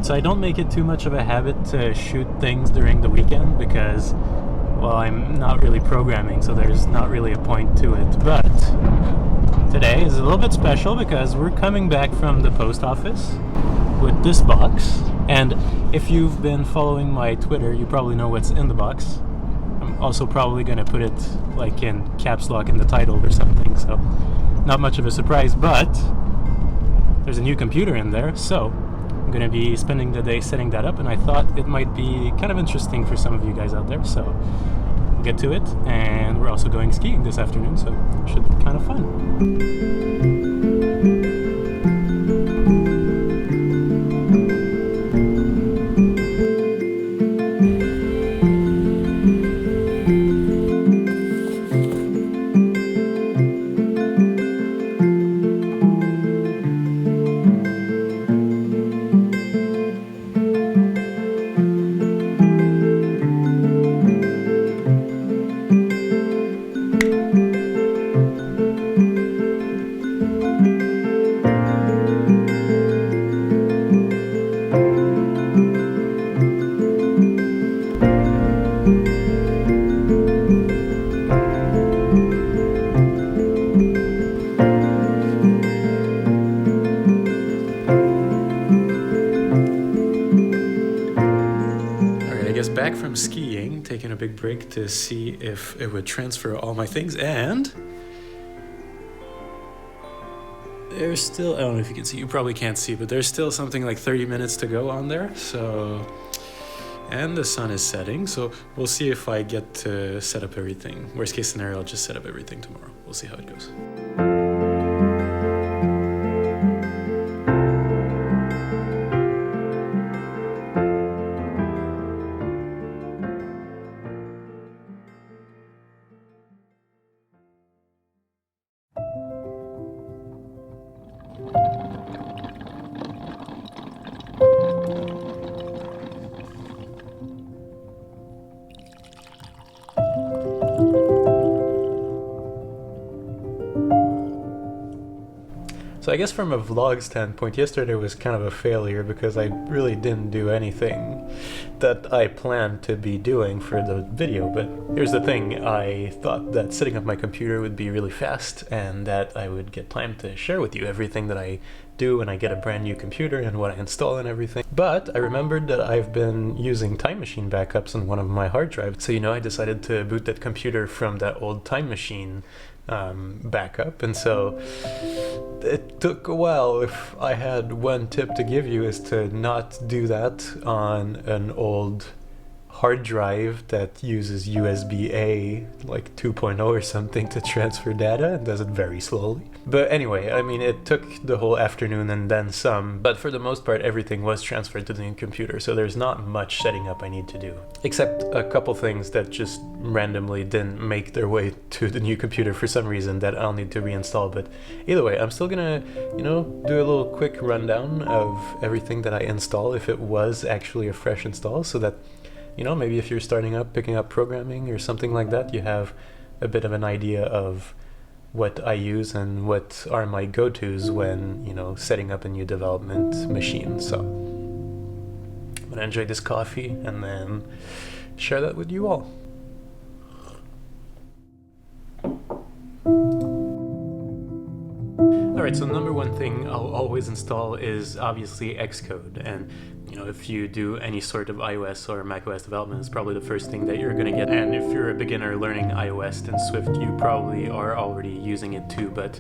So I don't make it too much of a habit to shoot things during the weekend because, well, I'm not really programming, so there's not really a point to it. But today is a little bit special because we're coming back from the post office with this box. And if you've been following my Twitter, you probably know what's in the box. I'm also probably going to put it like in caps lock in the title or something, so not much of a surprise, but there's a new computer in there, so I'm going to be spending the day setting that up, and I thought it might be kind of interesting for some of you guys out there, so we'll get to it. And we're also going skiing this afternoon, so it should be kind of fun. Back from skiing, taking a big break to see if it would transfer all my things, and there's still, I don't know if you can see, you probably can't see, but there's still something like 30 minutes to go on there, so, and the sun is setting, so we'll see if I get to set up everything. Worst case scenario, I'll just set up everything tomorrow. We'll see how it goes. So I guess from a vlog standpoint, yesterday was kind of a failure because I really didn't do anything that I planned to be doing for the video. But here's the thing, I thought that setting up my computer would be really fast and that I would get time to share with you everything that I do when I get a brand new computer and what I install and everything. But I remembered that I've been using Time Machine backups on one of my hard drives. So, I decided to boot that computer from that old Time Machine backup, and so it took a while. If I had one tip to give you, is to not do that on an old hard drive that uses USB-A like 2.0 or something to transfer data and does it very slowly. But anyway, I mean, it took the whole afternoon and then some, but for the most part everything was transferred to the new computer, so there's not much setting up I need to do, except a couple things that just randomly didn't make their way to the new computer for some reason that I'll need to reinstall. But either way, I'm still gonna, do a little quick rundown of everything that I install if it was actually a fresh install, so that maybe if you're starting up, picking up programming or something like that, you have a bit of an idea of what I use and what are my go-tos when, setting up a new development machine. So I'm gonna enjoy this coffee and then share that with you all. Alright, so number one thing I'll always install is obviously Xcode, and if you do any sort of iOS or macOS development, it's probably the first thing that you're going to get. And if you're a beginner learning iOS and Swift, you probably are already using it too, but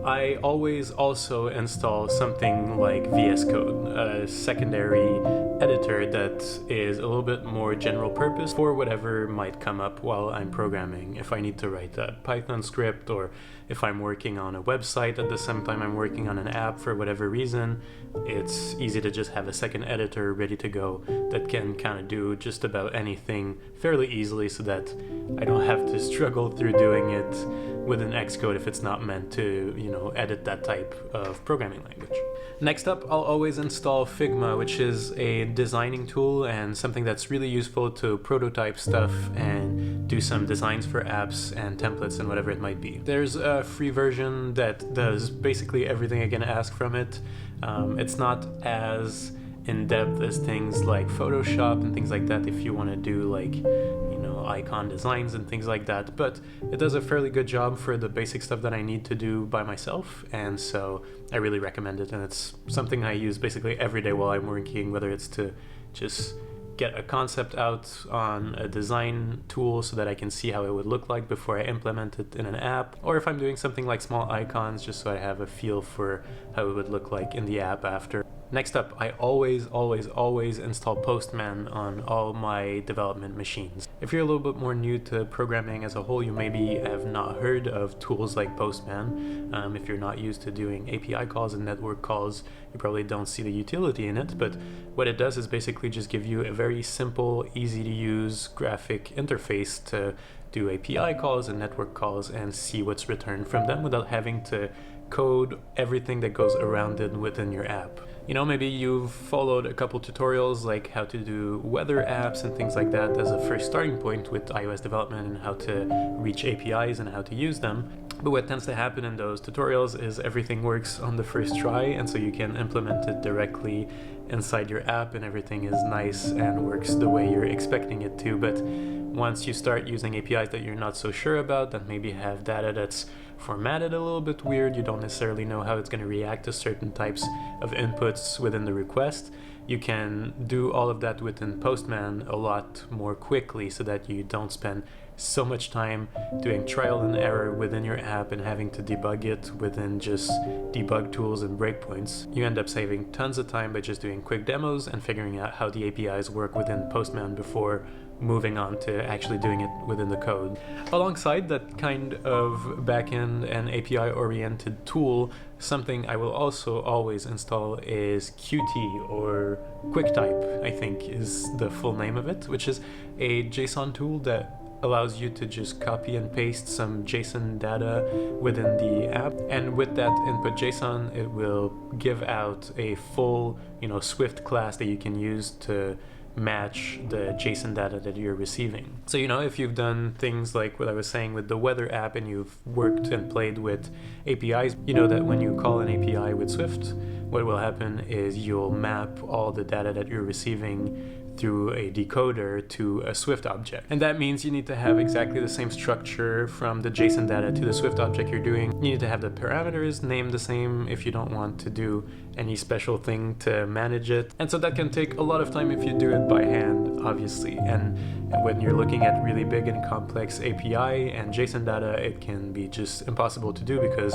I always also install something like VS Code, a secondary editor that is a little bit more general purpose for whatever might come up while I'm programming. If I need to write a Python script, or if I'm working on a website at the same time I'm working on an app for whatever reason, it's easy to just have a second editor ready to go that can kind of do just about anything fairly easily, so that I don't have to struggle through doing it with an Xcode if it's not meant to, edit that type of programming language. Next up, I'll always install Figma, which is a designing tool and something that's really useful to prototype stuff and do some designs for apps and templates and whatever it might be. There's a free version that does basically everything I can ask from it. It's not as in-depth as things like Photoshop and things like that if you want to do like, you know, icon designs and things like that, but it does a fairly good job for the basic stuff that I need to do by myself, and so I really recommend it, and it's something I use basically every day while I'm working, whether it's to just get a concept out on a design tool so that I can see how it would look like before I implement it in an app, or if I'm doing something like small icons just so I have a feel for how it would look like in the app after. Next up, I always install Postman on all my development machines. If you're a little bit more new to programming as a whole, you maybe have not heard of tools like Postman. If you're not used to doing API calls and network calls, you probably don't see the utility in it, but what it does is basically just give you a very simple, easy to use graphic interface to do API calls and network calls and see what's returned from them without having to code everything that goes around it within your app. You know, maybe you've followed a couple tutorials like how to do weather apps and things like that as a first starting point with iOS development and how to reach APIs and how to use them. But what tends to happen in those tutorials is everything works on the first try, and so you can implement it directly inside your app and everything is nice and works the way you're expecting it to. But once you start using APIs that you're not so sure about, that maybe have data that's formatted a little bit weird, you don't necessarily know how it's going to react to certain types of inputs within the request, you can do all of that within Postman a lot more quickly so that you don't spend so much time doing trial and error within your app and having to debug it within just debug tools and breakpoints. You end up saving tons of time by just doing quick demos and figuring out how the APIs work within Postman before moving on to actually doing it within the code. Alongside that kind of backend and API oriented tool, something I will also always install is Qt, or quicktype, I think is the full name of it, which is a JSON tool that allows you to just copy and paste some JSON data within the app, and with that input JSON it will give out a full, you know, Swift class that you can use to match the JSON data that you're receiving. So, you know, if you've done things like what I was saying with the weather app and you've worked and played with APIs, you know that when you call an API with Swift, what will happen is you'll map all the data that you're receiving through a decoder to a Swift object. And that means you need to have exactly the same structure from the JSON data to the Swift object you're doing. You need to have the parameters named the same if you don't want to do any special thing to manage it. And so that can take a lot of time if you do it by hand, obviously. And when you're looking at really big and complex API and JSON data, it can be just impossible to do because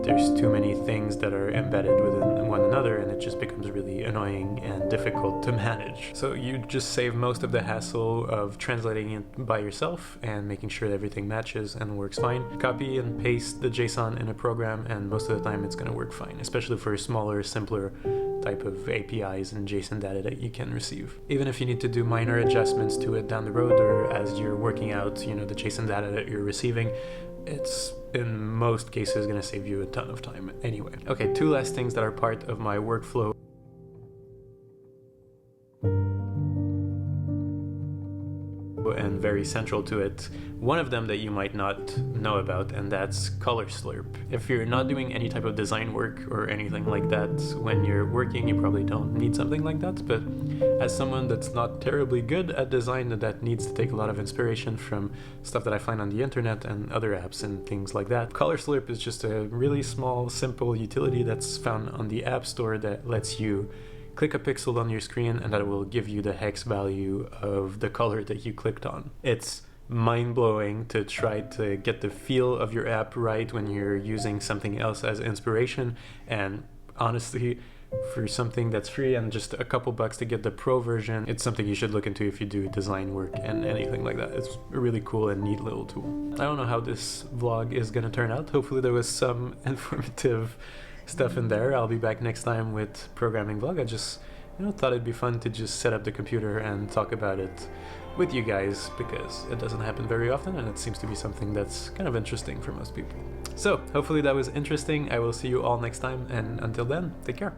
there's too many things that are embedded within one another, and it just becomes really annoying and difficult to manage. So you just save most of the hassle of translating it by yourself and making sure that everything matches and works fine. Copy and paste the JSON in a program, and most of the time it's going to work fine, especially for smaller, simpler type of APIs and JSON data that you can receive. Even if you need to do minor adjustments to it down the road, or as you're working out, you know, the JSON data that you're receiving, it's in most cases going to save you a ton of time anyway. Okay, two last things that are part of my workflow and very central to it. One of them that you might not know about, and that's Colorslurp. If you're not doing any type of design work or anything like that when you're working, you probably don't need something like that, but as someone that's not terribly good at design and that needs to take a lot of inspiration from stuff that I find on the internet and other apps and things like that, Colorslurp is just a really small, simple utility that's found on the App Store that lets you click a pixel on your screen and that will give you the hex value of the color that you clicked on. It's mind-blowing to try to get the feel of your app right when you're using something else as inspiration, and honestly, for something that's free and just a couple bucks to get the pro version, it's something you should look into if you do design work and anything like that. It's a really cool and neat little tool. I don't know how this vlog is gonna turn out. Hopefully there was some informative stuff in there. I'll be back next time with programming vlog. I just, you know, thought it'd be fun to just set up the computer and talk about it with you guys, because it doesn't happen very often and it seems to be something that's kind of interesting for most people. So hopefully that was interesting. I will see you all next time, and until then, take care.